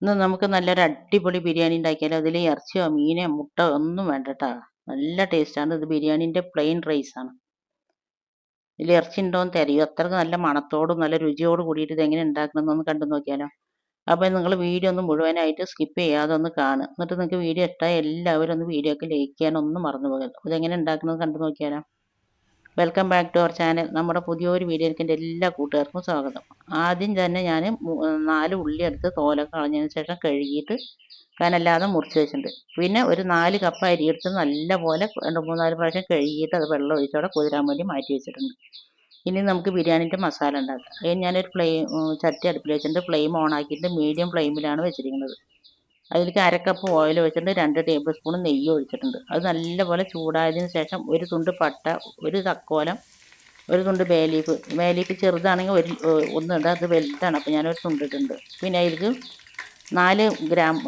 ഇന്ന് നമുക്ക് നല്ലൊരു അടിപൊളി ബിരിയാണി ഉണ്ടാക്കിയാലോ. അതിൽ ഇറച്ചിയോ മീനോ മുട്ട ഒന്നും വേണ്ട ട്ടാ. നല്ല ടേസ്റ്റാണ്. ഇത് ബിരിയാണീൻ്റെ പ്ലെയിൻ റൈസാണ്. ഇതിൽ ഇറച്ചി ഉണ്ടോയെന്ന് തിരയും. അത്രയ്ക്ക് നല്ല മണത്തോടും നല്ല രുചിയോട് കൂടിയിട്ട് ഇതെങ്ങനെ ഉണ്ടാക്കണമെന്നൊന്ന് കണ്ടു നോക്കിയാലോ. അപ്പോൾ നിങ്ങൾ വീഡിയോ ഒന്ന് മുഴുവനായിട്ട് സ്കിപ്പ് ചെയ്യാതെ ഒന്ന് കാണുക. എന്നിട്ട് നിങ്ങൾക്ക് വീഡിയോ ഇഷ്ടമായ എല്ലാവരും ഒന്ന് വീഡിയോക്ക് ലൈക്ക് ചെയ്യാനൊന്നും മറന്നു പോകരുത്. ഇതെങ്ങനെ ഉണ്ടാക്കണമെന്ന് കണ്ടു നോക്കിയാലോ. Welcome back to our channel. നമ്മുടെ പുതിയൊരു വീഡിയോയിലേക്ക് എൻ്റെ എല്ലാ കൂട്ടുകാർക്കും സ്വാഗതം. ആദ്യം തന്നെ ഞാൻ 4 ഉള്ളി എടുത്ത് തോലൊക്കെ കളഞ്ഞതിന് ശേഷം കഴുകിയിട്ട് കനല്ലാതെ മുറിച്ച് വെച്ചിട്ടുണ്ട്. പിന്നെ ഒരു 4 കപ്പ് അരി എടുത്ത് നല്ലപോലെ 2, 3, 4 പ്രാവശ്യം കഴുകിയിട്ട് അത് വെള്ളം ഒഴിച്ചോടെ കുതിരാൻ വേണ്ടി മാറ്റി വെച്ചിട്ടുണ്ട്. ഇനി നമുക്ക് ബിരിയാണിൻ്റെ മസാല ഉണ്ടാക്കാം. അതിന് ഞാനൊരു ചട്ടി അടുപ്പിൽ വെച്ചിട്ടുണ്ട്. ഫ്ലെയിം ഓൺ ആക്കിയിട്ട് മീഡിയം ഫ്ലെയിമിലാണ് വെച്ചിരിക്കുന്നത്. അതിലേക്ക് 1/2 കപ്പ് ഓയിൽ ഒഴിച്ചിട്ടുണ്ട്. 2 ടേബിൾ സ്പൂൺ നെയ്യ് ഒഴിച്ചിട്ടുണ്ട്. അത് നല്ലപോലെ ചൂടായതിന് ശേഷം ഒരു തുണ്ട് പട്ട, ഒരു തക്കോലം, ഒരു തുണ്ട് ബേ ലീഫ് ചെറുതാണെങ്കിൽ ഒന്ന് ഇടുക. അത് വലുതാണ്, അപ്പോൾ ഞാനൊരു തുണ്ട് ഇട്ടിട്ടുണ്ട്. പിന്നെ അതിലേക്ക് 4 ഗ്രാം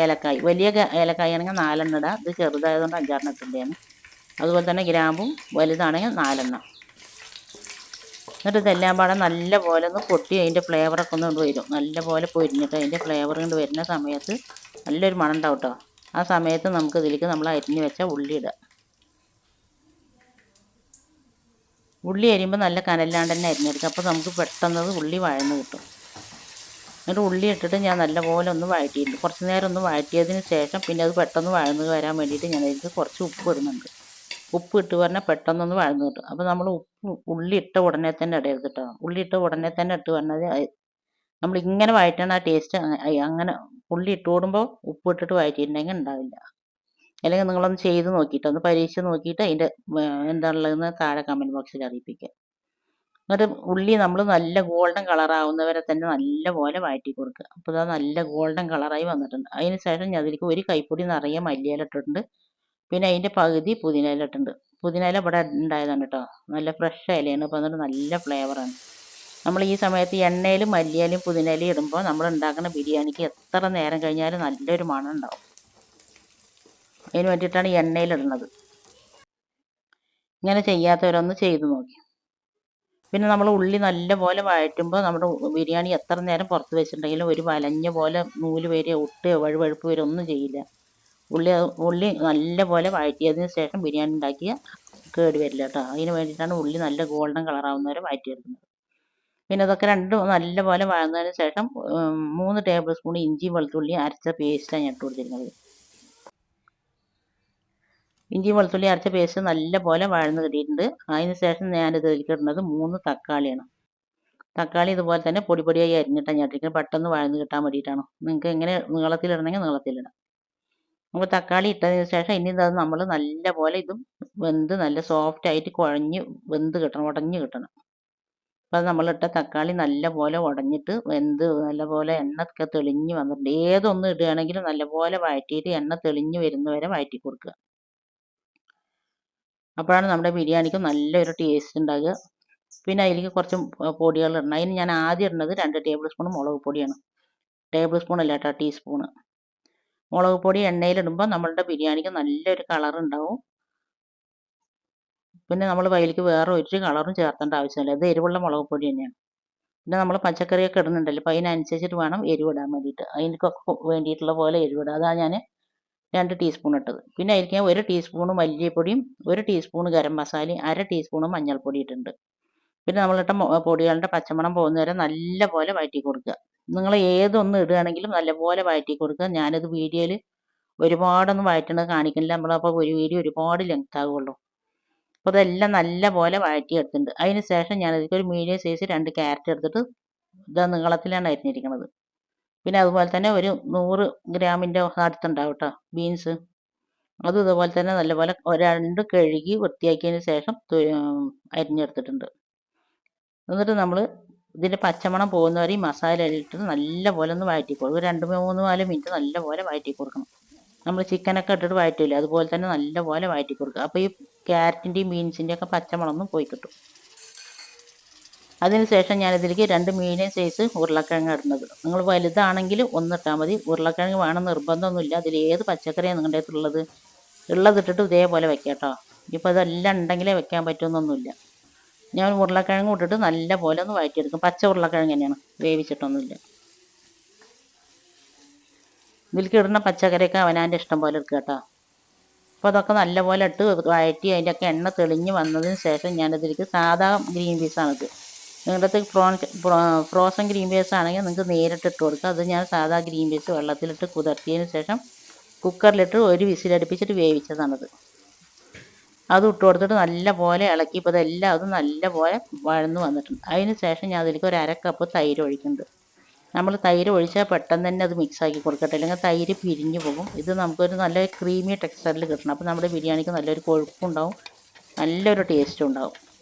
ഏലക്കായ്, വലിയ ഏലക്കായ ആണെങ്കിൽ 4 എണ്ണം ഇടുക. ഇത് ചെറുതായതുകൊണ്ട് 5, 6 ഇട്ടിട്ടുണ്ടായിരുന്നു. അതുപോലെ തന്നെ ഗ്രാമ്പും വലുതാണെങ്കിൽ 4 എണ്ണം. എന്നിട്ട് ഇതെല്ലാം പാടെ നല്ലപോലെ ഒന്ന് പൊട്ടി അതിൻ്റെ ഫ്ലേവറൊക്കെ ഒന്ന് വരും. നല്ലപോലെ പൊരിഞ്ഞിട്ട് അതിൻ്റെ ഫ്ലേവർ കൊണ്ട് വരുന്ന സമയത്ത് നല്ലൊരു മണം ഉണ്ടാവും കേട്ടോ. ആ സമയത്ത് നമുക്ക് ഇതിലേക്ക് നമ്മൾ അരിഞ്ഞ് വെച്ച ഉള്ളി ഇടുക. ഉള്ളി അരിയുമ്പോൾ നല്ല കനല്ലാണ്ട് തന്നെ അരിഞ്ഞെടുക്കുക. അപ്പോൾ നമുക്ക് പെട്ടെന്നത് ഉള്ളി വഴന്ന് കിട്ടും. എന്നിട്ട് ഉള്ളി ഇട്ടിട്ട് ഞാൻ നല്ലപോലെ ഒന്ന് വഴറ്റിയിട്ടുണ്ട്. കുറച്ച് നേരം ഒന്ന് വഴറ്റിയതിന് ശേഷം പിന്നെ അത് പെട്ടെന്ന് വഴന്ന് വരാൻ വേണ്ടിയിട്ട് ഞാൻ അതിലേക്ക് കുറച്ച് ഉപ്പ് ഇടുന്നുണ്ട്. ഉപ്പ് ഇട്ട് പറഞ്ഞാൽ പെട്ടെന്നൊന്ന് വഴന്ന് കിട്ടും. അപ്പോൾ നമ്മൾ ഉള്ളി ഇട്ട ഉടനെ തന്നെ ഇടരുത് കേട്ടോ. ഉള്ളി ഇട്ട ഉടനെ തന്നെ ഇട്ട് പറഞ്ഞാൽ നമ്മൾ ഇങ്ങനെ വഴറ്റണ ആ ടേസ്റ്റ് അങ്ങനെ ഉള്ളി ഇട്ട് കൂടുമ്പോൾ ഉപ്പ് ഇട്ടിട്ട് വഴറ്റിയിട്ടുണ്ടെങ്കിൽ ഉണ്ടാവില്ല. അല്ലെങ്കിൽ നിങ്ങളൊന്ന് ചെയ്ത് നോക്കിയിട്ട് ഒന്ന് പരീക്ഷിച്ച് നോക്കിയിട്ട് അതിൻ്റെ എന്താണുള്ളതെന്ന് താഴെ കമൻറ്റ് ബോക്സിൽ അറിയിപ്പിക്കുക. എന്നിട്ട് ഉള്ളി നമ്മൾ നല്ല ഗോൾഡൻ കളറാവുന്നവരെ തന്നെ നല്ലപോലെ വഴറ്റി കൊടുക്കുക. അപ്പോൾ അത് നല്ല ഗോൾഡൻ കളറായി വന്നിട്ടുണ്ട്. അതിന് ശേഷം ഞാൻ അതിലേക്ക് ഒരു കൈപ്പൊടി നിറയെ മല്ലിയില ഇട്ടിട്ടുണ്ട്. പിന്നെ അതിൻ്റെ പകുതി പുതിന ഇല ഇട്ടിട്ടുണ്ട്. പുതിന ഇല ഇവിടെ ഉണ്ടായതാണ് കേട്ടോ. നല്ല ഫ്രഷ് ഇലയാണ്. അപ്പോൾ എന്നിട്ട് നല്ല ഫ്ലേവറാണ്. നമ്മൾ ഈ സമയത്ത് എണ്ണയിൽ മല്ലിയിലയും പുതിന ഇലയും ഇടുമ്പോൾ നമ്മൾ ഉണ്ടാക്കുന്ന ബിരിയാണിക്ക് എത്ര നേരം കഴിഞ്ഞാലും നല്ലൊരു മണം ഉണ്ടാവും. അതിന് വേണ്ടിയിട്ടാണ് എണ്ണയിലിടുന്നത്. ഇങ്ങനെ ചെയ്യാത്തവരൊന്ന് ചെയ്ത് നോക്കി. പിന്നെ നമ്മൾ ഉള്ളി നല്ലപോലെ വഴറ്റുമ്പോൾ നമ്മുടെ ബിരിയാണി എത്ര നേരം പുറത്ത് വെച്ചിട്ടുണ്ടെങ്കിലും ഒരു വലഞ്ഞ പോലെ നൂല് വരെ ഒട്ടുകയോ വഴുവഴുപ്പ് വരെ ഒന്നും ചെയ്യില്ല. ഉള്ളി നല്ലപോലെ വഴറ്റിയതിന് ശേഷം ബിരിയാണി ഉണ്ടാക്കിയാൽ കേട് വരില്ല കേട്ടോ. അതിന് വേണ്ടിയിട്ടാണ് ഉള്ളി നല്ല ഗോൾഡൻ കളറാവുന്നവരെ വഴറ്റിയെടുക്കുന്നത്. പിന്നെ അതൊക്കെ രണ്ടും നല്ലപോലെ വഴന്നതിന് ശേഷം 3 ടേബിൾ സ്പൂൺ ഇഞ്ചി വെളുത്തുള്ളി അരച്ച പേസ്റ്റാണ് ഞാൻ ഇട്ട് കൊടുത്തിരിക്കുന്നത്. ഇഞ്ചി വെളുത്തുള്ളി അരച്ച പേസ്റ്റ് നല്ലപോലെ വഴന്ന് കിട്ടിയിട്ടുണ്ട്. അതിന് ശേഷം ഞാനിത് ഇടുന്നത് 3 തക്കാളിയാണ്. തക്കാളി ഇതുപോലെ തന്നെ പൊടി പൊടിയായി അരിഞ്ഞിട്ടാണ് ഞാൻ ഇട്ടിരിക്കുന്നത്. പെട്ടെന്ന് വഴന്ന് കിട്ടാൻ വേണ്ടിയിട്ടാണ്. നിങ്ങൾക്ക് എങ്ങനെ നീളത്തിലിടണമെങ്കിൽ നീളത്തിലിടാം. അപ്പോൾ തക്കാളി ഇട്ടതിന് ശേഷം ഇനി ഇത് നമ്മൾ നല്ലപോലെ ഇതും വെന്ത് നല്ല സോഫ്റ്റായിട്ട് കുഴഞ്ഞ് വെന്ത് കിട്ടണം, ഉടഞ്ഞ് കിട്ടണം. അപ്പോൾ അത് നമ്മളിട്ട തക്കാളി നല്ലപോലെ ഉടഞ്ഞിട്ട് വെന്ത് നല്ലപോലെ എണ്ണയൊക്കെ തെളിഞ്ഞ് വന്നിട്ടുണ്ട്. ഏതൊന്നും ഇടുകയാണെങ്കിലും നല്ലപോലെ വഴറ്റിയിട്ട് എണ്ണ തെളിഞ്ഞ് വരുന്നവരെ വഴറ്റി കൊടുക്കുക. അപ്പോഴാണ് നമ്മുടെ ബിരിയാണിക്ക് നല്ലൊരു ടേസ്റ്റ് ഉണ്ടാകുക. പിന്നെ അതിലേക്ക് കുറച്ച് പൊടികൾ ഇടണം. അതിന് ഞാൻ ആദ്യം ഇടുന്നത് 2 ടേബിൾ സ്പൂൺ മുളക് പൊടിയാണ്. ടേബിൾ സ്പൂൺ അല്ല കേട്ടോ, ടീസ്പൂണ്. മുളക് പൊടി എണ്ണയിലിടുമ്പോൾ നമ്മളുടെ ബിരിയാണിക്ക് നല്ലൊരു കളർ ഉണ്ടാവും. പിന്നെ നമ്മൾ അതിലേക്ക് വേറെ ഒരു കളറും ചേർത്തേണ്ട ആവശ്യമില്ല. ഇത് എരിവുള്ള മുളക് പൊടി തന്നെയാണ്. പിന്നെ നമ്മൾ പച്ചക്കറിയൊക്കെ ഇടുന്നുണ്ടല്ലോ, അപ്പോൾ അതിനനുസരിച്ചിട്ട് വേണം എരിവിടാൻ വേണ്ടിയിട്ട്. അതിനൊക്കെ വേണ്ടിയിട്ടുള്ള പോലെ എരിവിടുക. അതാണ് ഞാൻ 2 ടീസ്പൂൺ ഇട്ടത്. പിന്നെ അതിലേക്ക് ഞാൻ 1 ടീസ്പൂൺ മല്ലിപ്പൊടിയും 1 ടീസ്പൂൺ ഗരം മസാലയും 1/2 ടീസ്പൂൺ മഞ്ഞൾപ്പൊടി ഇട്ടിട്ടുണ്ട്. പിന്നെ നമ്മളിട്ട പൊടികളുടെ പച്ചമണം പോകുന്ന വരെ നല്ലപോലെ വഴറ്റി കൊടുക്കുക. നിങ്ങൾ ഏതൊന്നും ഇടുകയാണെങ്കിലും നല്ലപോലെ വഴറ്റി കൊടുക്കുക. ഞാനിത് വീഡിയോയിൽ ഒരുപാടൊന്നും വഴറ്റണത് കാണിക്കുന്നില്ല. നമ്മളപ്പോൾ ഒരു വീഡിയോ ഒരുപാട് ലെങ്ത് ആകുള്ളൂ. അപ്പോൾ അതെല്ലാം നല്ലപോലെ വഴറ്റിയെടുത്തിട്ടുണ്ട്. അതിന് ശേഷം ഞാനതിലേക്ക് ഒരു മീഡിയം സൈസ് 2 ക്യാരറ്റ് എടുത്തിട്ട് ഇതാ നീളത്തിലാണ് അരിഞ്ഞിരിക്കുന്നത്. പിന്നെ അതുപോലെ തന്നെ ഒരു 100 ഗ്രാമിൻ്റെ അടുത്തുണ്ടാവും കേട്ടോ ബീൻസ്. അതും ഇതുപോലെ തന്നെ നല്ലപോലെ 2 കഴുകി വൃത്തിയാക്കിയതിന് ശേഷം അരിഞ്ഞെടുത്തിട്ടുണ്ട്. എന്നിട്ട് നമ്മൾ ഇതിൻ്റെ പച്ചമണം പോകുന്നവരെ ഈ മസാല ഇട്ടിട്ട് നല്ലപോലെ ഒന്ന് വഴറ്റി കൊടുക്കും. 2, 3, 4 മിനിറ്റ് നല്ലപോലെ വഴറ്റി കൊടുക്കണം. നമ്മൾ ചിക്കനൊക്കെ ഇട്ടിട്ട് വഴറ്റില്ലേ, അതുപോലെ തന്നെ നല്ലപോലെ വഴറ്റി കൊടുക്കുക. അപ്പോൾ ഈ ക്യാരറ്റിൻ്റെയും ബീൻസിൻ്റെയും ഒക്കെ പച്ചമണം ഒന്നും പോയി കിട്ടും. അതിനുശേഷം ഞാനിതിലേക്ക് 2 മീഡിയം സൈസ് ഉരുളക്കിഴങ്ങ് ഇടുന്നത്. നിങ്ങൾ വലുതാണെങ്കിൽ 1 ഇട്ടാൽ മതി. ഉരുളക്കിഴങ്ങ് വേണം നിർബന്ധമൊന്നുമില്ല. അതിൽ ഏത് പച്ചക്കറിയാണ് നിങ്ങളുടെ അടുത്തുള്ളത് ഉള്ളതിട്ടിട്ട് ഇതേപോലെ വെക്കാം കേട്ടോ. ഇപ്പോൾ അതെല്ലാം ഉണ്ടെങ്കിലേ വെക്കാൻ പറ്റുമെന്നൊന്നുമില്ല. ഞാൻ ഉരുളക്കിഴങ്ങ് ഇട്ടിട്ട് നല്ലപോലെ ഒന്ന് വഴറ്റിയെടുക്കും. പച്ച ഉരുളക്കിഴങ്ങ് തന്നെയാണ്, വേവിച്ചിട്ടൊന്നുമില്ല. ഇതിലേക്ക് ഇടുന്ന പച്ചക്കറിയൊക്കെ അവനാൻ്റെ ഇഷ്ടം പോലെ എടുക്കുക കേട്ടോ. അപ്പോൾ അതൊക്കെ നല്ലപോലെ ഇട്ട് വഴറ്റി അതിൻ്റെയൊക്കെ എണ്ണ തെളിഞ്ഞ് വന്നതിന് ശേഷം ഞാനിതിലേക്ക് സാധാ ഗ്രീൻ പീസാണിത്. നിങ്ങളുടെ അടുത്ത് ഫ്രോസൺ ഗ്രീൻ പീസ് ആണെങ്കിൽ നിങ്ങൾക്ക് നേരിട്ട് ഇട്ട് കൊടുക്കുക. അത് ഞാൻ സാധാ ഗ്രീൻ പീസ് വെള്ളത്തിലിട്ട് കുതിർത്തിയതിന് ശേഷം കുക്കറിലിട്ട് ഒരു വിസിലടുപ്പിച്ചിട്ട് വേവിച്ചതാണത്. അത് ഇട്ട് കൊടുത്തിട്ട് നല്ല പോലെ ഇളക്കി. ഇപ്പോൾ ഇതെല്ലാം അത് നല്ല പോലെ വഴന്ന് വന്നിട്ടുണ്ട്. അതിന് ശേഷം ഞാൻ അതിലേക്ക് ഒരു 1/2 കപ്പ് തൈര് ഒഴിക്കുന്നുണ്ട്. നമ്മൾ തൈര് ഒഴിച്ചാൽ പെട്ടെന്ന് തന്നെ അത് മിക്സാക്കി കൊടുക്കട്ടെ, അല്ലെങ്കിൽ തൈര് പിരിഞ്ഞു പോകും. ഇത് നമുക്കൊരു നല്ല ക്രീമി ടെക്സ്ചറിൽ കിട്ടണം. അപ്പോൾ നമ്മുടെ ബിരിയാണിക്ക് നല്ലൊരു കൊഴുപ്പുണ്ടാവും, നല്ലൊരു ടേസ്റ്റും ഉണ്ടാവും.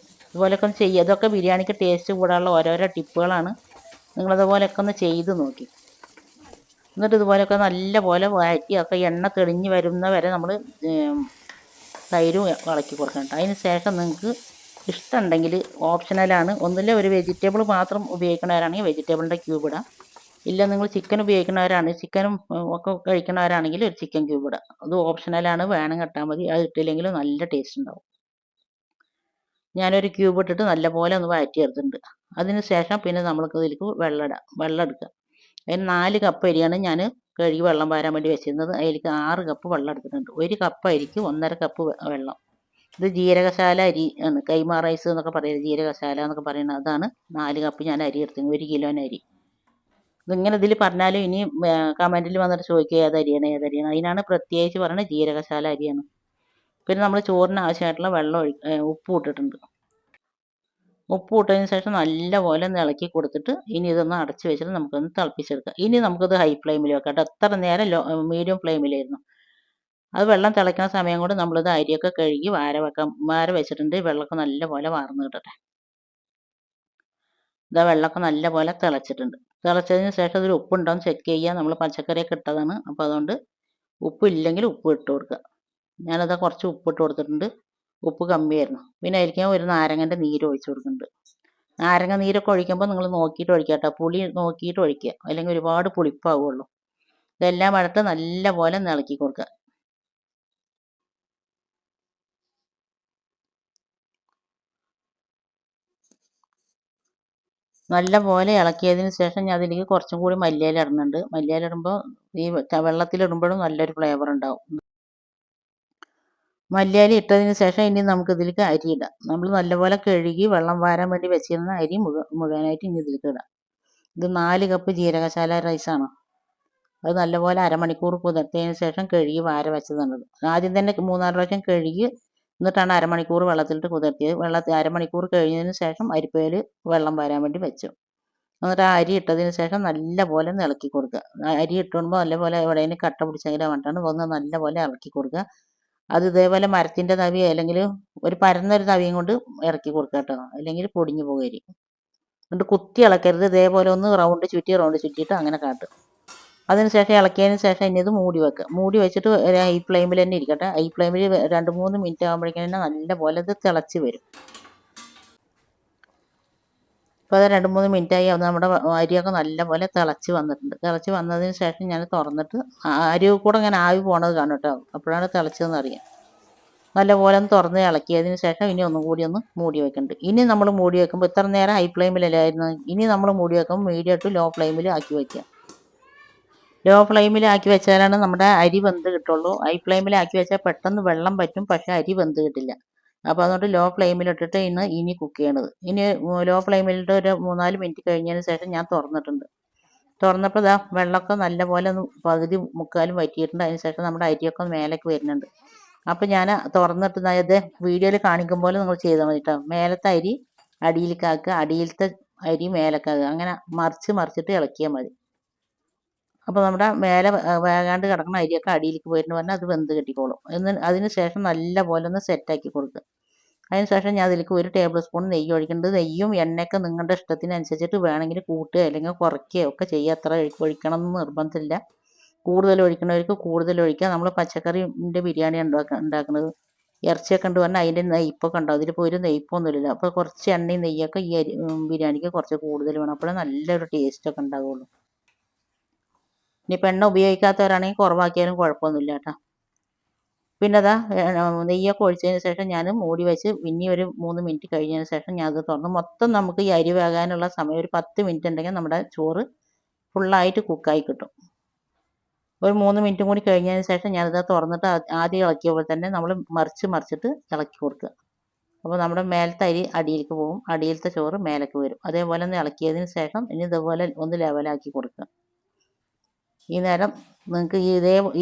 ഇതുപോലെയൊക്കെ ഒന്ന് ചെയ്യുക. അതൊക്കെ ബിരിയാണിക്ക് ടേസ്റ്റ് കൂടാനുള്ള ഓരോരോ ടിപ്പുകളാണ്. നിങ്ങളതുപോലെയൊക്കെ ഒന്ന് ചെയ്ത് നോക്കി. എന്നിട്ട് ഇതുപോലെയൊക്കെ നല്ല പോലെ വഴറ്റി ഒക്കെ എണ്ണ തെളിഞ്ഞ് വരുന്ന വരെ നമ്മൾ തൈരും ഇളക്കി കൊടുക്കണം. അതിന് ശേഷം നിങ്ങൾക്ക് ഇഷ്ടമുണ്ടെങ്കിൽ ഓപ്ഷണലാണ്, ഒന്നുമില്ല ഒരു വെജിറ്റബിൾ മാത്രം ഉപയോഗിക്കുന്നവരാണെങ്കിൽ വെജിറ്റബിളിൻ്റെ ക്യൂബ് ഇടാം. ഇല്ല നിങ്ങൾ ചിക്കൻ ഉപയോഗിക്കുന്നവരാണ്, ചിക്കനും ഒക്കെ കഴിക്കുന്നവരാണെങ്കിൽ ഒരു ചിക്കൻ ക്യൂബ് ഇടാം. അത് ഓപ്ഷണലാണ്, വേണമെങ്കിൽ ഇട്ടാൽ മതി. അത് ഇട്ടില്ലെങ്കിൽ നല്ല ടേസ്റ്റ് ഉണ്ടാവും. ഞാനൊരു ക്യൂബ് ഇട്ടിട്ട് നല്ലപോലെ ഒന്ന് വഴറ്റിയെടുത്തിട്ടുണ്ട്. അതിന് ശേഷം പിന്നെ നമ്മൾക്ക് ഇതിലേക്ക് വെള്ളം എടുക്കുക. അതിന് 4 കപ്പ് അരിയാണ് ഞാൻ കഴുകി വെള്ളം പാരാൻ വേണ്ടി വെച്ചിരുന്നത്. അതിലേക്ക് 6 കപ്പ് വെള്ളം എടുത്തിട്ടുണ്ട്. 1 കപ്പ് അരിക്ക് 1.5 കപ്പ് വെള്ളം. ഇത് ജീരകശാല അരി ആണ്, കൈമ റൈസ് എന്നൊക്കെ പറയുന്നത്, ജീരകശാല എന്നൊക്കെ പറയുന്നത് അതാണ്. 4 കപ്പ് ഞാൻ അരി എടുത്തു, 1 കിലോന് അരി. ഇതിങ്ങനെ ഇതിൽ പറഞ്ഞാലും ഇനി കമൻറ്റിൽ വന്നിട്ട് ചോദിക്കുക ഏതരിയാണ്. അതിനാണ് പ്രത്യേകിച്ച് പറയുന്നത് ജീരകശാല അരിയാണ്. പിന്നെ നമ്മൾ ചോറിന് ആവശ്യമായിട്ടുള്ള ഉപ്പ് ഇട്ടിട്ടുണ്ട്. ഉപ്പ് ഇട്ടതിന് ശേഷം നല്ലപോലെ ഒന്ന് ഇളക്കി കൊടുത്തിട്ട് ഇനി ഇതൊന്ന് അടച്ച് വെച്ചിട്ട് നമുക്കൊന്ന് തിളപ്പിച്ചെടുക്കാം. ഇനി നമുക്കത് ഹൈ ഫ്ലെയിമിൽ വെക്കാം. എത്ര നേരം മീഡിയം ഫ്ലെയിമിലായിരുന്നു. അത് വെള്ളം തിളയ്ക്കുന്ന സമയം കൊണ്ട് നമ്മളിത് അരിയൊക്കെ കഴുകി വാര വെച്ചിട്ടുണ്ട്. വെള്ളമൊക്കെ നല്ലപോലെ വാർന്ന് കിട്ടട്ടെ. ഇതാ വെള്ളമൊക്കെ നല്ലപോലെ തിളച്ചിട്ടുണ്ട്. തിളച്ചതിന് ശേഷം ഇതിൽ ഉപ്പുണ്ടോ എന്ന് ചെക്ക് ചെയ്യുക. നമ്മൾ പച്ചക്കറിയൊക്കെ ഇട്ടതാണ്, അപ്പോൾ അതുകൊണ്ട് ഉപ്പില്ലെങ്കിൽ ഉപ്പ് ഇട്ട് കൊടുക്കുക. ഞാനത് കുറച്ച് ഉപ്പിട്ട് കൊടുത്തിട്ടുണ്ട്. ഉപ്പ് കമ്മിയായിരുന്നു. പിന്നെ അതിലേക്ക് ഞാൻ ഒരു നാരങ്ങൻ്റെ നീര് ഒഴിച്ച് കൊടുക്കുന്നുണ്ട്. നാരങ്ങ നീരൊക്കെ ഒഴിക്കുമ്പോൾ നിങ്ങൾ നോക്കിയിട്ട് ഒഴിക്കുക കേട്ടോ. പുളി നോക്കിയിട്ട് ഒഴിക്കുക, അല്ലെങ്കിൽ ഒരുപാട് പുളിപ്പാവുള്ളൂ. ഇതെല്ലാം എടുത്ത് നല്ലപോലെ ഇളക്കി കൊടുക്കുക. നല്ലപോലെ ഇളക്കിയതിന് ശേഷം ഞാൻ അതിലേക്ക് കുറച്ചും കൂടി മല്ലിയില ഇടുന്നുണ്ട്. മല്ലിയില ഇടുമ്പോൾ ഈ വെള്ളത്തിലിടുമ്പോഴും നല്ലൊരു ഫ്ലേവർ ഉണ്ടാവും. മല്ലിയില ഇട്ടതിന് ശേഷം ഇനി നമുക്ക് ഇതിലേക്ക് അരി ഇടാം. നമ്മൾ നല്ലപോലെ കഴുകി വെള്ളം വാരാൻ വേണ്ടി വെച്ചിരുന്ന അരി മുഴുവനായിട്ട് ഇനി ഇതിലേക്ക് ഇടാം. ഇത് 4 കപ്പ് ജീരകശാല റൈസാണ്. അത് നല്ലപോലെ അരമണിക്കൂർ കുതിർത്തതിന് ശേഷം കഴുകി വാര വെച്ചതാണ്. ആദ്യം തന്നെ 3-4 പ്രാവശ്യം കഴുകി എന്നിട്ടാണ് അരമണിക്കൂർ വെള്ളത്തിലിട്ട് കുതിർത്തിയത്. അരമണിക്കൂർ കഴിഞ്ഞതിന് ശേഷം അരിപ്പയിൽ വെള്ളം വാരാൻ വേണ്ടി വെച്ചു. എന്നിട്ട് ആ അരി ഇട്ടതിന് ശേഷം നല്ലപോലെ ഒന്ന് ഇളക്കി കൊടുക്കുക. അരി ഇട്ടുമ്പോൾ നല്ലപോലെ എവിടെയെങ്കിലും കട്ട പിടിച്ചെങ്കിലും വേണ്ടിയിട്ടാണ് ഒന്ന് നല്ലപോലെ ഇളക്കി കൊടുക്കുക. അത് ഇതേപോലെ മരത്തിൻ്റെ തവി അല്ലെങ്കിൽ ഒരു പരന്നൊരു തവിയും കൊണ്ട് ഇറക്കി കൊടുക്കുക കേട്ടോ, അല്ലെങ്കിൽ പൊടിഞ്ഞു പോകും അരി. എന്നിട്ട് കുത്തി ഇളക്കരുത്. ഇതേപോലെ ഒന്ന് റൗണ്ട് ചുറ്റിയിട്ട് അങ്ങനെ കാട്ടും. അതിന് ശേഷം ഇളക്കിയതിന് ശേഷം ഇനി ഇത് മൂടി വെക്കുക. മൂടി വെച്ചിട്ട് ഒരു ഹൈ ഫ്ലെയിമിൽ തന്നെ ഇരിക്കട്ടെ. ഹൈ ഫ്ലെയിമിൽ 2-3 മിനിറ്റ് ആകുമ്പോഴേക്കും തന്നെ നല്ലപോലെ ഇത് തിളച്ച് വരും. ഇപ്പോൾ അത് 2-3 മിനിറ്റായി. നമ്മുടെ അരിയൊക്കെ നല്ലപോലെ തിളച്ച് വന്നിട്ടുണ്ട്. തിളച്ച് വന്നതിന് ശേഷം ഞാൻ തുറന്നിട്ട് അരി കൂടെ ഇങ്ങനെ ആവി പോണത് കാണും കേട്ടോ, അപ്പോഴാണ് തിളച്ചതെന്ന് അറിയാം. നല്ലപോലെ ഒന്ന് തുറന്ന് ഇളക്കിയതിന് ശേഷം ഇനി ഒന്നും കൂടി ഒന്ന് മൂടി വെക്കുന്നുണ്ട്. ഇനി നമ്മൾ മൂടി വെക്കുമ്പോൾ ഇത്ര നേരം ഹൈ ഫ്ലെയിമിലല്ലായിരുന്നു, ഇനി നമ്മൾ മൂടി വെക്കുമ്പോൾ മീഡിയം ടു ലോ ഫ്ലെയിമിൽ ആക്കി വയ്ക്കുക. ലോ ഫ്ലെയിമിലാക്കി വെച്ചാലാണ് നമ്മുടെ അരി വെന്ത് കിട്ടുള്ളൂ. ഹൈ ഫ്ലെയിമിലാക്കി വെച്ചാൽ പെട്ടെന്ന് വെള്ളം പറ്റും, പക്ഷേ അരി വെന്ത് കിട്ടില്ല. അപ്പോൾ അതുകൊണ്ട് ലോ ഫ്ലെയിമിലിട്ടിട്ട് ഇനി കുക്ക് ചെയ്യണത്. ഇനി ലോ ഫ്ലെയിമിലിട്ട് ഒരു 3-4 മിനിറ്റ് കഴിഞ്ഞതിന് ശേഷം ഞാൻ തുറന്നിട്ടുണ്ട്. തുറന്നപ്പോൾ ഇതാ വെള്ളമൊക്കെ നല്ലപോലെ ഒന്ന് പകുതി മുക്കാലും വറ്റിയിട്ടുണ്ട്. അതിന് ശേഷം നമ്മുടെ അരിയൊക്കെ മേലേക്ക് വരുന്നുണ്ട്. അപ്പോൾ ഞാൻ തുറന്നിട്ട് ഇത് വീഡിയോയിൽ കാണിക്കും പോലെ നിങ്ങൾ ചെയ്താൽ മതി കേട്ടോ. മേലത്തെ അരി അടിയിലേക്കാക്കുക, അടിയിലത്തെ അരി മേലേക്കാക്കുക. അങ്ങനെ മറിച്ചിട്ട് ഇളക്കിയാൽ മതി. അപ്പോൾ നമ്മുടെ മേലെ വേകാണ്ട് കിടക്കുന്ന അരിയൊക്കെ അടിയിലേക്ക് പോയിട്ട് പറഞ്ഞാൽ അത് വെന്ത് കിട്ടിക്കോളും. അതിന് ശേഷം നല്ലപോലെ ഒന്ന് സെറ്റാക്കി കൊടുക്കുക. അതിന് ശേഷം ഞാൻ അതിലേക്ക് 1 ടേബിൾ സ്പൂൺ നെയ്യ് ഒഴിക്കുന്നുണ്ട്. നെയ്യും എണ്ണയൊക്കെ നിങ്ങളുടെ ഇഷ്ടത്തിനനുസരിച്ചിട്ട് വേണമെങ്കിൽ കൂട്ടുക അല്ലെങ്കിൽ കുറയ്ക്കുകയോ ഒക്കെ ചെയ്യുക. അത്ര ഒഴിക്കണം എന്ന് നിർബന്ധമില്ല. കൂടുതൽ ഒഴിക്കണവർക്ക് കൂടുതൽ ഒഴിക്കുക. നമ്മൾ പച്ചക്കറിൻ്റെ ബിരിയാണി ഉണ്ടാക്കുന്നത്, ഇറച്ചിയൊക്കെ ഉണ്ട് പറഞ്ഞാൽ അതിൻ്റെ നെയ്പ്പൊക്കെ ഉണ്ടാവും. ഇതിലിപ്പോൾ ഒരു നെയ്പ്പൊന്നുമില്ല. അപ്പോൾ കുറച്ച് എണ്ണയും നെയ്യൊക്കെ ഈ ബിരിയാണിക്ക് കുറച്ച് കൂടുതൽ വേണം. അപ്പോഴേ നല്ലൊരു ടേസ്റ്റൊക്കെ ഉണ്ടാവുള്ളൂ. ഇനിയിപ്പോൾ എണ്ണ ഉപയോഗിക്കാത്തവരാണെങ്കിൽ കുറവാക്കിയാലും കുഴപ്പമൊന്നുമില്ല കേട്ടോ. പിന്നെ അതാ നെയ്യൊക്കെ ഒഴിച്ചതിന് ശേഷം ഞാൻ മൂടി വെച്ച് ഇനി ഒരു 3 മിനിറ്റ് കഴിഞ്ഞതിന് ശേഷം ഞാൻ അത് തുറന്ന് മൊത്തം നമുക്ക് ഈ അരി വേകാനുള്ള സമയം ഒരു 10 മിനിറ്റ് ഉണ്ടെങ്കിൽ നമ്മുടെ ചോറ് ഫുള്ളായിട്ട് കുക്കായി കിട്ടും. ഒരു 3 മിനിറ്റും കൂടി കഴിഞ്ഞതിന് ശേഷം ഞാനിത് തുറന്നിട്ട് ആദ്യം ഇളക്കിയപ്പോൾ തന്നെ നമ്മൾ മറിച്ചിട്ട് ഇളക്കി കൊടുക്കുക. അപ്പോൾ നമ്മുടെ മേലത്തെ അരി അടിയിലേക്ക് പോകും, അടിയിലത്തെ ചോറ് മേലേക്ക് വരും. അതേപോലെ ഒന്ന് ഇളക്കിയതിന് ശേഷം ഇനി ഇതുപോലെ ഒന്ന് ലെവലാക്കി കൊടുക്കുക. ഈ നേരം നിങ്ങൾക്ക്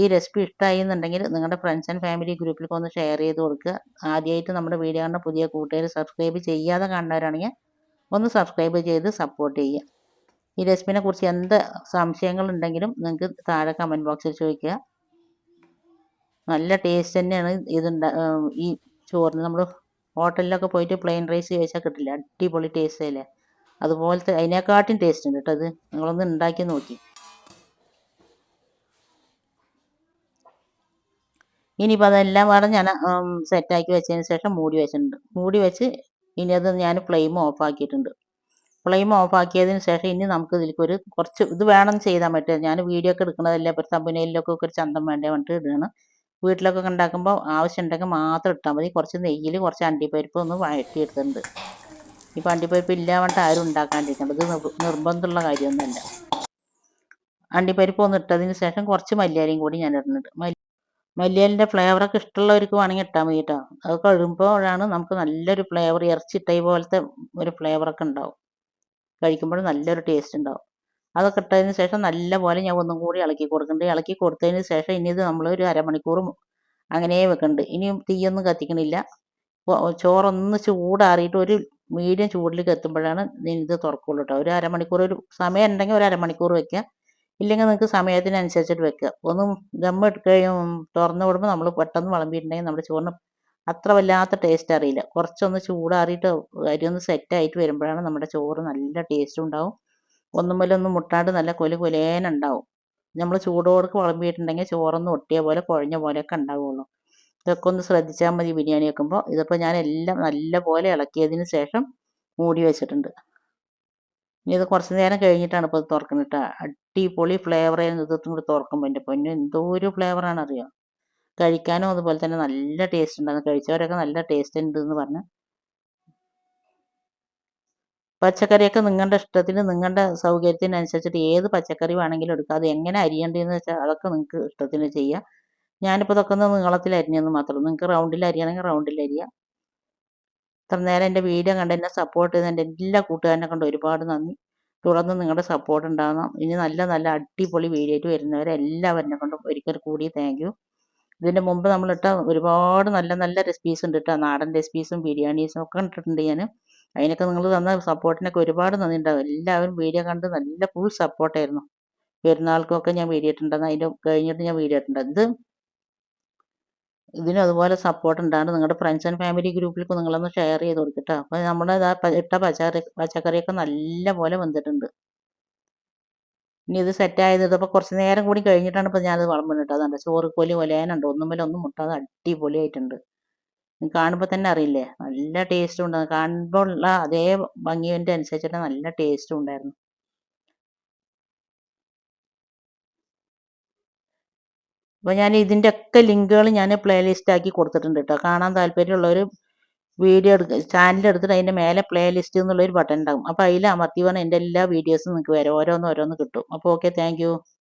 ഈ റെസിപ്പി ഇഷ്ടമായി എന്നുണ്ടെങ്കിൽ നിങ്ങളുടെ ഫ്രണ്ട്സ് ആൻഡ് ഫാമിലി ഗ്രൂപ്പിലേക്ക് ഒന്ന് ഷെയർ ചെയ്ത് കൊടുക്കുക. ആദ്യമായിട്ട് നമ്മുടെ വീഡിയോ കാണുന്ന പുതിയ കൂട്ടുകാർ സബ്സ്ക്രൈബ് ചെയ്യാതെ കാണുന്നവരാണെങ്കിൽ ഒന്ന് സബ്സ്ക്രൈബ് ചെയ്ത് സപ്പോർട്ട് ചെയ്യുക. ഈ റെസിപ്പിനെ കുറിച്ച് എന്ത് സംശയങ്ങളുണ്ടെങ്കിലും നിങ്ങൾക്ക് താഴെ കമൻറ്റ് ബോക്സിൽ ചോദിക്കുക. നല്ല ടേസ്റ്റ് തന്നെയാണ് ഈ ചോറിന്. നമ്മൾ ഹോട്ടലിലൊക്കെ പോയിട്ട് പ്ലെയിൻ റൈസ് കഴിച്ചാൽ കിട്ടില്ല, അടിപൊളി ടേസ്റ്റ് അല്ലേ. അതുപോലത്തെ അതിനെക്കാട്ടും ടേസ്റ്റ് ഉണ്ട് കേട്ടോ. അത് നിങ്ങളൊന്ന് ഉണ്ടാക്കി നോക്കി. ഇനിയിപ്പോൾ അതെല്ലാം പാടെ ഞാൻ സെറ്റാക്കി വെച്ചതിന് ശേഷം മൂടി വെച്ചിട്ടുണ്ട്. മൂടി വെച്ച് ഇനി അത് ഞാൻ ഫ്ലെയിം ഓഫ് ആക്കിയിട്ടുണ്ട്. ഫ്ലെയിം ഓഫ് ആക്കിയതിന് ശേഷം ഇനി നമുക്ക് ഇതിലേക്ക് കുറച്ച് ഇത് വേണം ചെയ്താൽ പറ്റുക. ഞാൻ വീഡിയോ ഒക്കെ എടുക്കുന്നതല്ല, ഇപ്പോൾ തമ്പനയിലൊക്കെ ഒരു ചന്തം വേണ്ടേ പറഞ്ഞിട്ട് ഇടുകയാണ്. വീട്ടിലൊക്കെ ഉണ്ടാക്കുമ്പോൾ ആവശ്യമുണ്ടെങ്കിൽ മാത്രം ഇട്ടാൽ മതി. കുറച്ച് നെയ്യിൽ കുറച്ച് അണ്ടിപ്പരിപ്പ് ഒന്ന് വഴറ്റിയെടുത്തിട്ടുണ്ട്. ഇപ്പോൾ അണ്ടിപ്പരിപ്പ് ഇല്ല പറഞ്ഞിട്ട് ആരും ഉണ്ടാക്കാണ്ടിരിക്കേണ്ടത്, നിർബന്ധമുള്ള കാര്യമൊന്നുമല്ല. അണ്ടിപ്പരിപ്പ് ഒന്ന് ഇട്ടതിന് ശേഷം കുറച്ച് മല്ലിയിലയും കൂടി ഞാൻ ഇടുന്നുണ്ട്. മല്ലിയിലിൻ്റെ ഫ്ലേവറൊക്കെ ഇഷ്ടമുള്ളവർക്ക് വേണമെങ്കിൽ ഇട്ടാൽ മതി കേട്ടോ. അത് കഴിയുമ്പോഴാണ് നമുക്ക് നല്ലൊരു ഫ്ലേവർ, ഇറച്ചിട്ട പോലത്തെ ഒരു ഫ്ലേവറൊക്കെ ഉണ്ടാവും. കഴിക്കുമ്പോൾ നല്ലൊരു ടേസ്റ്റ് ഉണ്ടാവും. അതൊക്കെ ഇട്ടതിന് ശേഷം നല്ലപോലെ ഞാൻ ഒന്നും കൂടി ഇളക്കി കൊടുക്കുന്നുണ്ട്. ഇളക്കി കൊടുത്തതിന് ശേഷം ഇനി ഇത് നമ്മൾ ഒരു അരമണിക്കൂർ അങ്ങനെ വെക്കുന്നുണ്ട്. ഇനിയും തീയൊന്നും കത്തിക്കണില്ല. ചോറൊന്ന് ചൂടാറിയിട്ട് ഒരു മീഡിയം ചൂടിലേക്ക് എത്തുമ്പോഴാണ് ഇത് തുറക്കുള്ളൂ കേട്ടോ. ഒരു അരമണിക്കൂർ, ഒരു സമയം ഉണ്ടെങ്കിൽ ഒരു അരമണിക്കൂർ വെക്കുക, ഇല്ലെങ്കിൽ നിങ്ങൾക്ക് സമയത്തിനനുസരിച്ചിട്ട് വെക്കുക. ഒന്നും തുറന്നു വിടുമ്പോൾ നമ്മൾ പെട്ടെന്ന് വിളമ്പിയിട്ടുണ്ടെങ്കിൽ നമ്മുടെ ചോറിന് അത്ര വല്ലാത്ത ടേസ്റ്റ് അറിയില്ല. കുറച്ചൊന്ന് ചൂടാറിയിട്ട് അരി ഒന്ന് സെറ്റായിട്ട് വരുമ്പോഴാണ് നമ്മുടെ ചോറ് നല്ല ടേസ്റ്റും ഉണ്ടാവും. ഒന്നുമല്ലൊന്നും മുട്ടാണ്ട് നല്ല കൊലേനുണ്ടാവും. നമ്മൾ ചൂടോടൊക്കെ വിളമ്പിയിട്ടുണ്ടെങ്കിൽ ചോറൊന്നും ഒട്ടിയ പോലെ കുഴഞ്ഞ പോലെയൊക്കെ ഉണ്ടാവുള്ളൂ. ഇതൊക്കെ ഒന്ന് ശ്രദ്ധിച്ചാൽ മതി ബിരിയാണി വെക്കുമ്പോൾ. ഇതിപ്പോൾ ഞാൻ എല്ലാം നല്ലപോലെ ഇളക്കിയതിന് ശേഷം മൂടി വെച്ചിട്ടുണ്ട്. ഇനി ഇത് കുറച്ച് നേരം കഴിഞ്ഞിട്ടാണ് ഇപ്പോൾ ഇത് തുറക്കുന്നത് കേട്ടോ. അടിപൊളി ഫ്ലേവറായിരുന്നു ഇതൊന്നും കൂടി തുറക്കുമ്പോൾ. എൻ്റെ പൊന്നു, എന്തോ ഒരു ഫ്ലേവറാണ് അറിയാം. കഴിക്കാനും അതുപോലെ തന്നെ നല്ല ടേസ്റ്റ് ഉണ്ടാകും. കഴിച്ചവരൊക്കെ നല്ല ടേസ്റ്റ് ഉണ്ട് എന്ന് പറഞ്ഞ്. പച്ചക്കറിയൊക്കെ നിങ്ങളുടെ ഇഷ്ടത്തിന്, നിങ്ങളുടെ സൗകര്യത്തിനനുസരിച്ചിട്ട് ഏത് പച്ചക്കറി വേണമെങ്കിലും എടുക്കുക. അത് എങ്ങനെ അരിയേണ്ടതെന്ന് വെച്ചാൽ അതൊക്കെ നിങ്ങൾക്ക് ഇഷ്ടത്തിന് ചെയ്യുക. ഞാനിപ്പോൾ ഇതൊക്കെ ഒന്ന് നീളത്തിൽ അരിഞ്ഞെന്ന് മാത്രമേ ഉള്ളൂ. നിങ്ങൾക്ക് റൗണ്ടിൽ അരിയണമെങ്കിൽ റൗണ്ടിൽ അരിയുക. ഇത്ര നേരം എൻ്റെ വീഡിയോ കണ്ട് എന്നെ സപ്പോർട്ട് ചെയ്ത് എൻ്റെ എല്ലാ കൂട്ടുകാരനെ കൊണ്ട് ഒരുപാട് നന്ദി. തുടർന്ന് നിങ്ങളുടെ സപ്പോർട്ട് ഉണ്ടാകണം. ഇനി നല്ല നല്ല അടിപൊളി വീഡിയോ ആയിട്ട് വരുന്നവരെല്ലാവരെ കൊണ്ടും ഒരിക്കൽ കൂടി താങ്ക് യു. ഇതിൻ്റെ മുമ്പ് നമ്മളിട്ട ഒരുപാട് നല്ല നല്ല റെസിപ്പീസ് ഉണ്ട് കേട്ടോ. നാടൻ റെസിപ്പീസും ബിരിയാണീസും ഒക്കെ ഇട്ടിട്ടുണ്ട് ഞാൻ. അതിനൊക്കെ നിങ്ങൾ തന്ന സപ്പോർട്ടിനൊക്കെ ഒരുപാട് നന്ദി ഉണ്ടാവും. എല്ലാവരും വീഡിയോ കണ്ട് നല്ല ഫുൾ സപ്പോർട്ടായിരുന്നു. പെരുന്നാൾക്കൊക്കെ ഞാൻ വീഡിയോ ഇട്ടിട്ടുണ്ടെന്ന്, അതിൻ്റെ കഴിഞ്ഞിട്ട് ഞാൻ വീഡിയോ ഇട്ടിട്ടുണ്ട്. ഇതിനും അതുപോലെ സപ്പോർട്ട് ഉണ്ടാകും. നിങ്ങളുടെ ഫ്രണ്ട്സ് ആൻഡ് ഫാമിലി ഗ്രൂപ്പിലേക്ക് നിങ്ങളൊന്ന് ഷെയർ ചെയ്ത് കൊടുക്കട്ടോ. അപ്പോൾ നമ്മുടെ ഇട്ട പച്ചക്കറിയൊക്കെ നല്ല പോലെ വന്നിട്ടുണ്ട്. ഇനി ഇത് സെറ്റായത് ഇതിപ്പോൾ കുറച്ച് നേരം കൂടി കഴിഞ്ഞിട്ടാണ് ഇപ്പോൾ ഞാനത് വിളമ്പുന്നത് കേട്ടോ. അതുകൊണ്ട് ചോറ് കൊലേനുണ്ട്, ഒന്നും മുട്ടാതെ അടിപൊളിയായിട്ടുണ്ട്. കാണുമ്പോൾ തന്നെ അറിയില്ലേ, നല്ല ടേസ്റ്റും ഉണ്ട്. കാണുമ്പോൾ ഉള്ള അതേ ഭംഗിൻ്റെ അനുസരിച്ചിട്ട് നല്ല ടേസ്റ്റും ഉണ്ടായിരുന്നു. അപ്പോൾ ഞാൻ ഇതിൻ്റെ ഒക്കെ ലിങ്കുകൾ ഞാൻ പ്ലേലിസ്റ്റ് ആക്കി കൊടുത്തിട്ടുണ്ട് കേട്ടോ. കാണാൻ താല്പര്യമുള്ളവർ വീഡിയോ ചാനൽ എടുത്തിട്ട് അതിൻ്റെ മേലെ പ്ലേലിസ്റ്റ് എന്നുള്ളൊരു ബട്ടൺ ഉണ്ടാകും. അപ്പോൾ അതിൽ അമർത്തി പറഞ്ഞാൽ എൻ്റെ എല്ലാ വീഡിയോസും നിങ്ങൾക്ക് വരും, ഓരോന്ന് കിട്ടും. അപ്പോൾ ഓക്കെ, താങ്ക് യു.